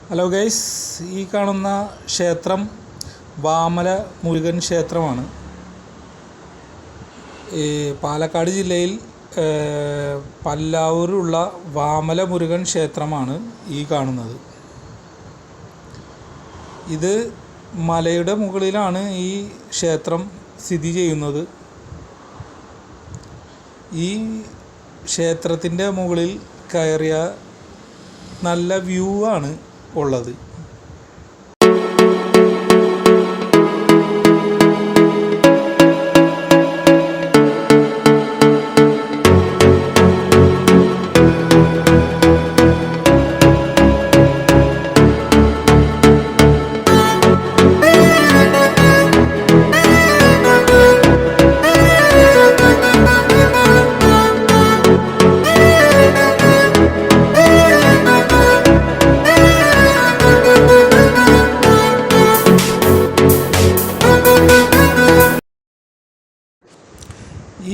Hello guys, ഈ കാണുന്ന ക്ഷേത്രം വാമല മുരുകൻ ക്ഷേത്രമാണ്. പാലക്കാട് ജില്ലയിൽ പല്ലാവൂരുള്ള വാമല മുരുകൻ ക്ഷേത്രമാണ് ഈ കാണുന്നത്. ഇത് മലയുടെ മുകളിലാണ് ഈ ക്ഷേത്രം സ്ഥിതി ചെയ്യുന്നത്. ഈ ക്ഷേത്രത്തിൻ്റെ മുകളിൽ കയറിയ നല്ല വ്യൂ ആണ് ഉള്ളത്.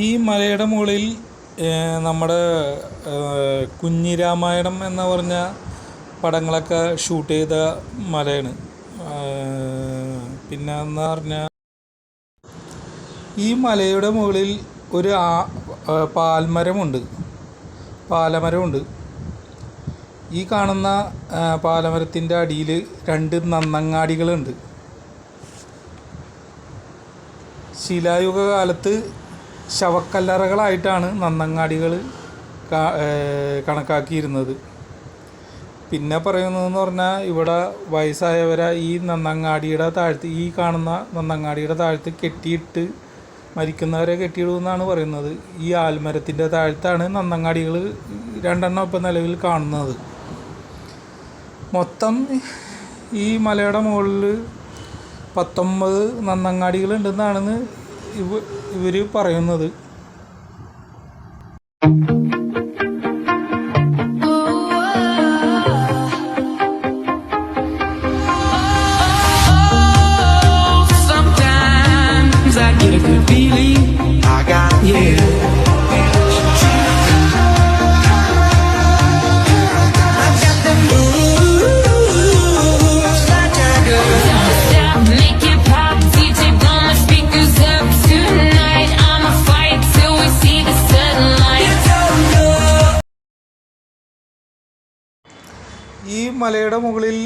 ഈ മലയുടെ മുകളിൽ നമ്മുടെ കുഞ്ഞിരാമായണം എന്ന് പറഞ്ഞ പടങ്ങളൊക്കെ ഷൂട്ട് ചെയ്ത മലയാണ്. പിന്നെ എന്ന് പറഞ്ഞാൽ ഈ മലയുടെ മുകളിൽ ഒരു പാലമരമുണ്ട്. ഈ കാണുന്ന പാലമരത്തിൻ്റെ അടിയിൽ 2 നന്നങ്ങാടികളുണ്ട്. ശിലായുഗ കാലത്ത് ശവക്കല്ലറകളായിട്ടാണ് നന്നങ്ങാടികൾ കണക്കാക്കിയിരുന്നത്. പിന്നെ പറയുന്നതെന്ന് പറഞ്ഞാൽ ഇവിടെ വയസ്സായവരെ ഈ നന്നങ്ങാടിയുടെ താഴത്ത്, ഈ കാണുന്ന നന്നങ്ങാടിയുടെ താഴത്ത് കെട്ടിയിട്ട് മരിക്കുന്നവരെ കെട്ടിയിടുമെന്നാണ് പറയുന്നത്. ഈ ആൽമരത്തിൻ്റെ താഴത്താണ് നന്നങ്ങാടികൾ 2 ഇപ്പം നിലവിൽ കാണുന്നത്. മൊത്തം ഈ മലയുടെ മുകളിൽ 19 നന്നങ്ങാടികളുണ്ടെന്നാണ് ഇവർ പറയുന്നത്. ഈ മലയുടെ മുകളിൽ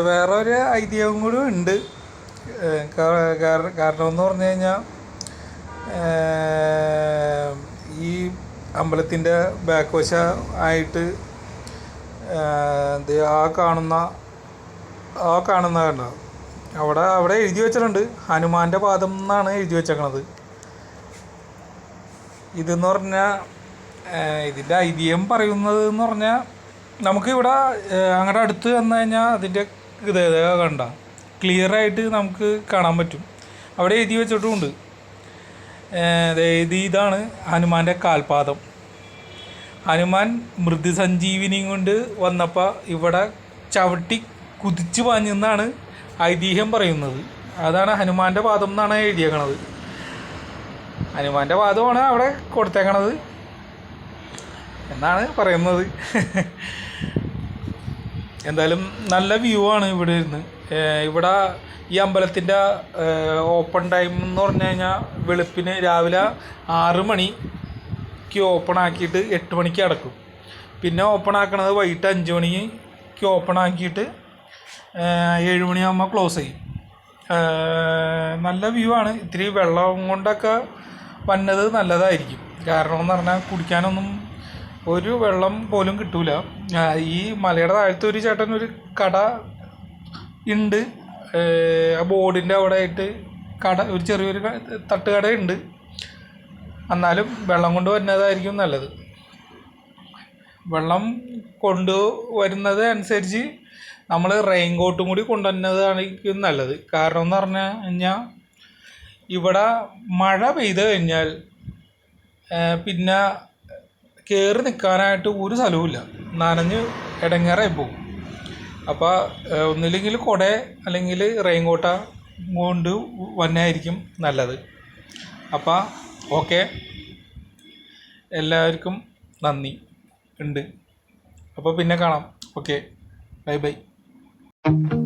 വേറൊരു ഐതിഹ്യം കൂടി ഉണ്ട്. കാരണം എന്ന് പറഞ്ഞു കഴിഞ്ഞാൽ ഈ അമ്പലത്തിൻ്റെ ബാക്ക് വശ ആയിട്ട് കാണുന്ന കണ്ടോ, അവിടെ എഴുതി വെച്ചിട്ടുണ്ട് ഹനുമാൻ്റെ പാദം എന്നാണ് എഴുതി വെച്ചേക്കണത്. ഇതെന്ന് പറഞ്ഞാൽ ഇതിൻ്റെ ഐതിഹ്യം പറയുന്നത് എന്ന് പറഞ്ഞാൽ നമുക്കിവിടെ അങ്ങോട്ട് അടുത്ത് വന്നു കഴിഞ്ഞാൽ അതിൻ്റെ കണ്ട ക്ലിയറായിട്ട് നമുക്ക് കാണാൻ പറ്റും. അവിടെ എഴുതി വെച്ചിട്ടുമുണ്ട്. ഇതാണ് ഹനുമാൻ്റെ കാൽപാദം. ഹനുമാൻ മൃദുസഞ്ജീവിനിയും കൊണ്ട് വന്നപ്പോൾ ഇവിടെ ചവിട്ടി കുതിച്ചു പാഞ്ഞെന്നാണ് ഐതിഹ്യം പറയുന്നത്. അതാണ് ഹനുമാൻ്റെ പാദം എന്നാണ് എഴുതിയേക്കണത്. ഹനുമാൻ്റെ പാദമാണ് അവിടെ കൊടുത്തേക്കണത് എന്നാണ് പറയുന്നത്. എന്തായാലും നല്ല വ്യൂ ആണ് ഇവിടെ ഇരുന്ന്. ഇവിടെ ഈ അമ്പലത്തിൻ്റെ ഓപ്പൺ ടൈം എന്ന് പറഞ്ഞു കഴിഞ്ഞാൽ വെളുപ്പിന് രാവിലെ 6 മണിക്ക് ഓപ്പൺ ആക്കിയിട്ട് 8 മണിക്ക് അടക്കും. പിന്നെ ഓപ്പൺ ആക്കണത് വൈകിട്ട് 5 മണിക്ക് ഓപ്പൺ ആക്കിയിട്ട് 7 മണിയാകുമ്പോൾ ക്ലോസ് ചെയ്യും. നല്ല വ്യൂ ആണ്. ഇത്തിരി വെള്ളം കൊണ്ടൊക്കെ വന്നത് നല്ലതായിരിക്കും. കാരണം എന്ന് പറഞ്ഞാൽ കുടിക്കാനൊന്നും ഒരു വെള്ളം പോലും കിട്ടൂല. ഈ മലയുടെ താഴത്ത് ഒരു ചേട്ടൻ ഒരു കട ഉണ്ട്. ആ ബോർഡിൻ്റെ അവിടെ ആയിട്ട് ഒരു ചെറിയൊരു തട്ടുകടയുണ്ട്. എന്നാലും വെള്ളം കൊണ്ട് വരുന്നതായിരിക്കും നല്ലത്. വെള്ളം കൊണ്ടുവരുന്നത് അനുസരിച്ച് നമ്മൾ റെയിൻ കോട്ടും കൂടി കൊണ്ടുവരുന്നതായിരിക്കും നല്ലത്. കാരണം എന്ന് പറഞ്ഞു കഴിഞ്ഞാൽ ഇവിടെ മഴ പെയ്ത് കഴിഞ്ഞാൽ പിന്നെ കയറി നിൽക്കാനായിട്ട് ഒരു സ്ഥലവുമില്ല. നനഞ്ഞ് ഇടങ്ങേറായി പോകും. അപ്പോൾ ഒന്നില്ലെങ്കിൽ കുട അല്ലെങ്കിൽ റെയിൻ കോട്ട കൊണ്ട് വന്നായിരിക്കും നല്ലത്. അപ്പോൾ ഓക്കെ, എല്ലാവർക്കും നന്ദി ഉണ്ട്. അപ്പോൾ പിന്നെ കാണാം. Okay, bye bye. Thank you.